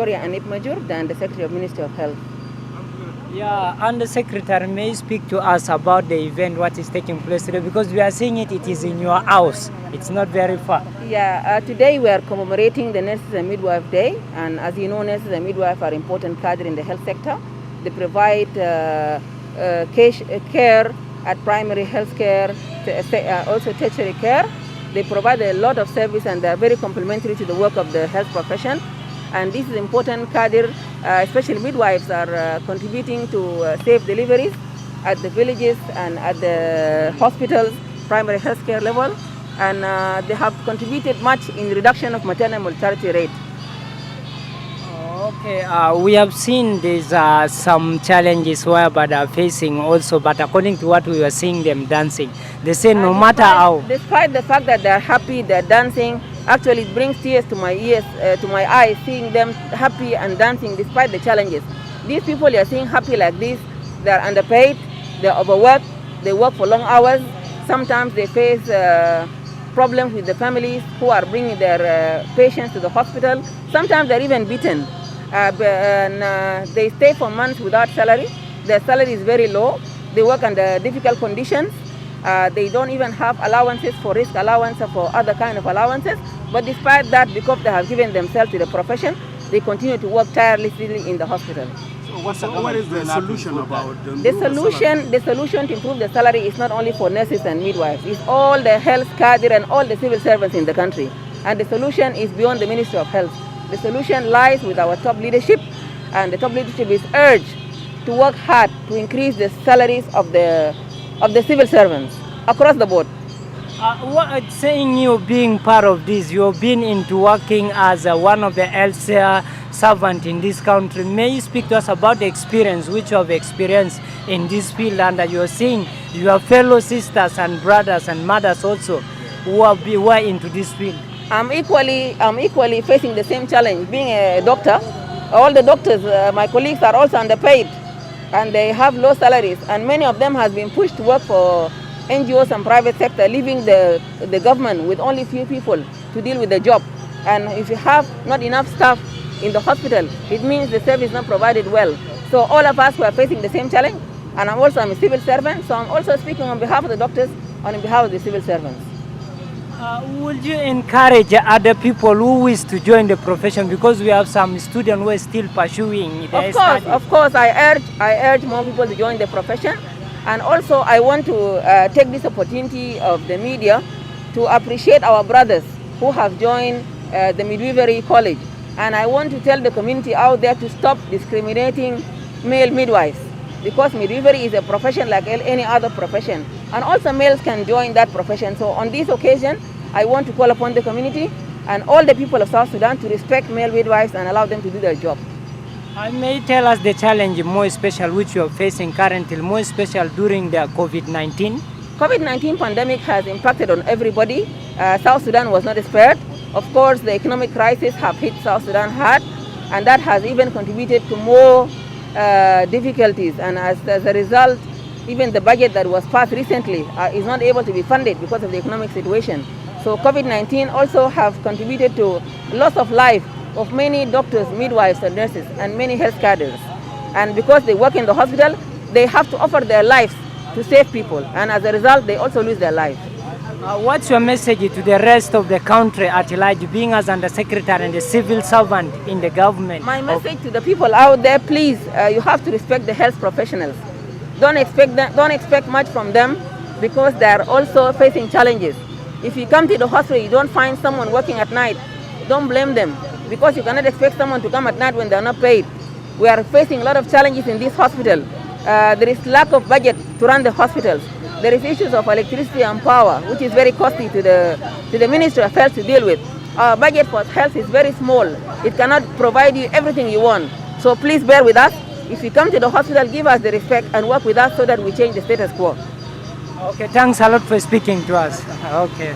Victoria Anib Majur, and the Secretary of Ministry of Health. Yeah, and the Secretary, may you speak to us about the event, what is taking place today? Because we are seeing it is in your house. It's not very far. Yeah, today we are commemorating the Nurses and Midwife Day. And as you know, nurses and midwives are important cadre in the health sector. They provide care at primary health care, also tertiary care. They provide a lot of service and they are very complementary to the work of the health profession. And this is important cadre, especially midwives are contributing to safe deliveries at the villages and at the hospitals, primary health care level. And they have contributed much in the reduction of maternal mortality rate. Okay, we have seen there's some challenges whereby they are facing also, but according to what we were seeing them dancing, they say no matter how. Despite the fact that they are happy, they are dancing, actually it brings tears to my ears, to my eyes, seeing them happy and dancing despite the challenges. These people you are seeing happy like this, they are underpaid, they are overworked, they work for long hours. Sometimes they face problems with the families who are bringing their patients to the hospital. Sometimes they're even beaten. They stay for months without salary. Their salary is very low. They work under difficult conditions. They don't even have allowances for risk allowance or for other kind of allowances. But despite that, because they have given themselves to the profession, they continue to work tirelessly in the hospital. So what is the solution about the solution to improve the salary is not only for nurses and midwives. It's all the health cadre and all the civil servants in the country. And the solution is beyond the Ministry of Health. The solution lies with our top leadership, and the top leadership is urged to work hard to increase the salaries of the civil servants across the board. Saying you being part of this, you've been into working as one of the health servant in this country. May you speak to us about the experience which you have experienced in this field, and you're seeing your fellow sisters and brothers and mothers also who are into this field? I'm equally facing the same challenge. Being a doctor, all the doctors, my colleagues are also underpaid, and they have low salaries, and many of them have been pushed to work for NGOs and private sector, leaving the government with only few people to deal with the job. And if you have not enough staff in the hospital, it means the service is not provided well. So all of us were facing the same challenge, and I'm a civil servant, so I'm also speaking on behalf of the doctors and on behalf of the civil servants. Would you encourage other people who wish to join the profession, because we have some students who are still pursuing their studies? Of course, I urge more people to join the profession, and also I want to take this opportunity of the media to appreciate our brothers who have joined the midwifery college, and I want to tell the community out there to stop discriminating male midwives, because midwifery is a profession like any other profession, and also males can join that profession. So on this occasion, I want to call upon the community and all the people of South Sudan to respect male midwives and allow them to do their job. May you tell us the challenge more special which you are facing currently, more special during the COVID-19? COVID-19 pandemic has impacted on everybody. South Sudan was not spared. Of course, the economic crisis have hit South Sudan hard, and that has even contributed to more difficulties. And as a result, even the budget that was passed recently is not able to be funded because of the economic situation. So COVID-19 also have contributed to loss of life of many doctors, midwives and nurses and many health cadres. And because they work in the hospital, they have to offer their lives to save people. And as a result, they also lose their lives. What's your message to the rest of the country at large, being as undersecretary and a civil servant in the government? My message to the people out there, please, you have to respect the health professionals. Don't expect much from them, because they are also facing challenges. If you come to the hospital, you don't find someone working at night, don't blame them, because you cannot expect someone to come at night when they are not paid. We are facing a lot of challenges in this hospital. There is lack of budget to run the hospitals. There is issues of electricity and power, which is very costly to the Ministry of Health to deal with. Our budget for health is very small. It cannot provide you everything you want. So please bear with us. If you come to the hospital, give us the respect and work with us so that we change the status quo. Okay, thanks a lot for speaking to us. Okay.